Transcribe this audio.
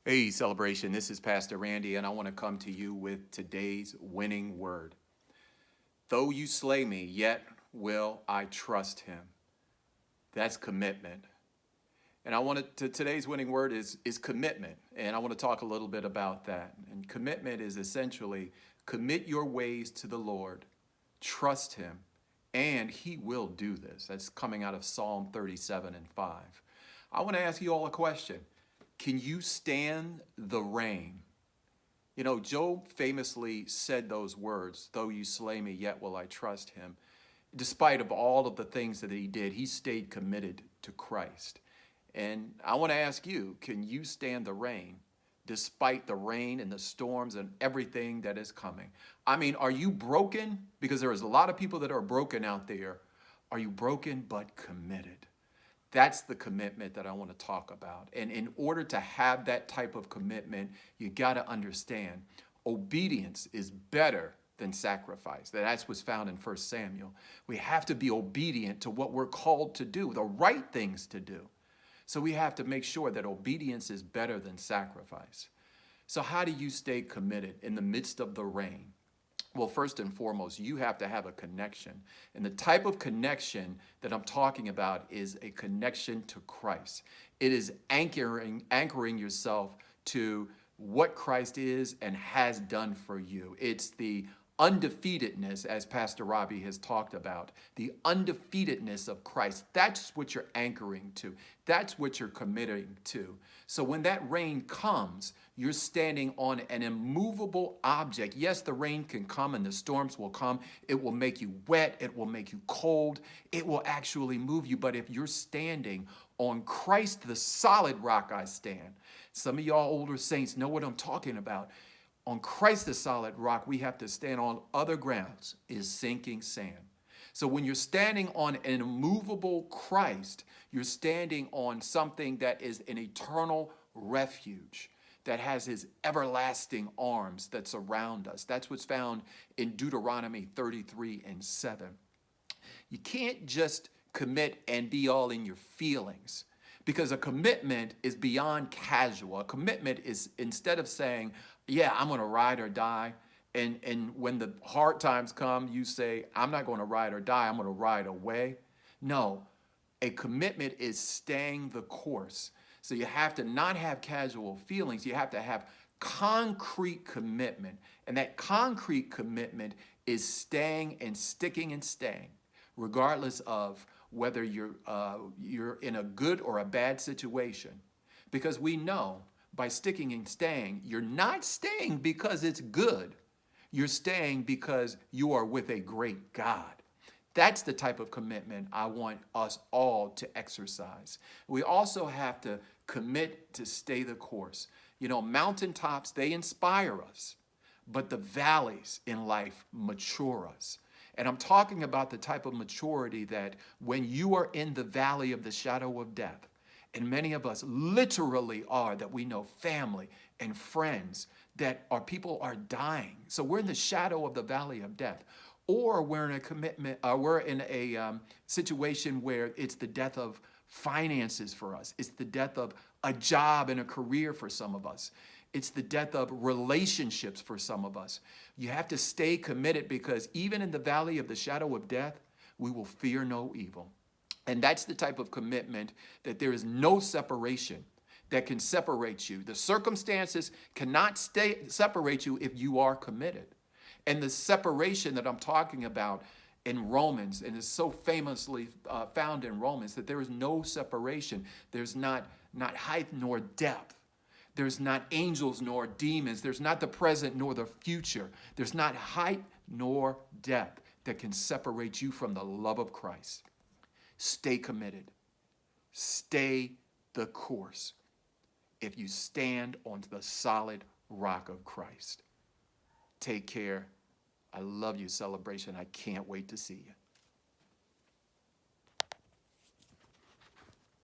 Hey, Celebration. This is Pastor Randy, and I want to come to you with today's winning word. Though you slay me, yet will I trust him. That's commitment. And today's winning word is commitment. And I want to talk a little bit about that. And commitment is essentially commit your ways to the Lord, trust him, and he will do this. That's coming out of Psalm 37 and 5. I want to ask you all a question. Can you stand the rain? You know, Job famously said those words, though you slay me, yet will I trust him. Despite of all of the things that he did, he stayed committed to Christ. And I want to ask you, can you stand the rain despite the rain and the storms and everything that is coming? I mean, are you broken? Because there is a lot of people that are broken out there. Are you broken but committed? That's the commitment that I want to talk about. And in order to have that type of commitment, you got to understand obedience is better than sacrifice. That's what's found in 1 Samuel. We have to be obedient to what we're called to do, the right things to do. So we have to make sure that obedience is better than sacrifice. So how do you stay committed in the midst of the rain? Well, first and foremost, you have to have a connection. And the type of connection that I'm talking about is a connection to Christ. It is anchoring yourself to what Christ is and has done for you. It's the undefeatedness, as Pastor Robbie has talked about, the undefeatedness of Christ. That's what you're anchoring to. That's what you're committing to. So when that rain comes, you're standing on an immovable object. Yes, the rain can come and the storms will come. It will make you wet. It will make you cold. It will actually move you. But if you're standing on Christ, the solid rock I stand. Some of y'all older saints know what I'm talking about. On Christ, the solid rock, we have to stand on other grounds, is sinking sand. So when you're standing on an immovable Christ, you're standing on something that is an eternal refuge, that has his everlasting arms that surround us. That's what's found in Deuteronomy 33 and 7. You can't just commit and be all in your feelings, because a commitment is beyond casual. A commitment is, instead of saying, yeah, I'm going to ride or die, and when the hard times come, you say, I'm not going to ride or die, I'm going to ride away. No, a commitment is staying the course. So you have to not have casual feelings. You have to have concrete commitment. And that concrete commitment is staying and sticking and staying, regardless of whether you're in a good or a bad situation. Because we know by sticking and staying, you're not staying because it's good. You're staying because you are with a great God. That's the type of commitment I want us all to exercise. We also have to commit to stay the course. You know, mountaintops, they inspire us, but the valleys in life mature us. And I'm talking about the type of maturity that when you are in the valley of the shadow of death, and many of us literally are, that we know family and friends that our people are dying. So we're in the shadow of the valley of death. Or we're in a commitment, we're in a situation where it's the death of finances for us. It's the death of a job and a career for some of us. It's the death of relationships for some of us. You have to stay committed, because even in the valley of the shadow of death, we will fear no evil. And that's the type of commitment that there is no separation that can separate you. The circumstances cannot separate you if you are committed. And the separation that I'm talking about in Romans, and is so famously found in Romans, that there is no separation. There's not height nor depth. There's not angels nor demons. There's not the present nor the future. There's not height nor depth that can separate you from the love of Christ. Stay committed. Stay the course. If you stand on the solid rock of Christ. Take care. I love you, Celebration. I can't wait to see you.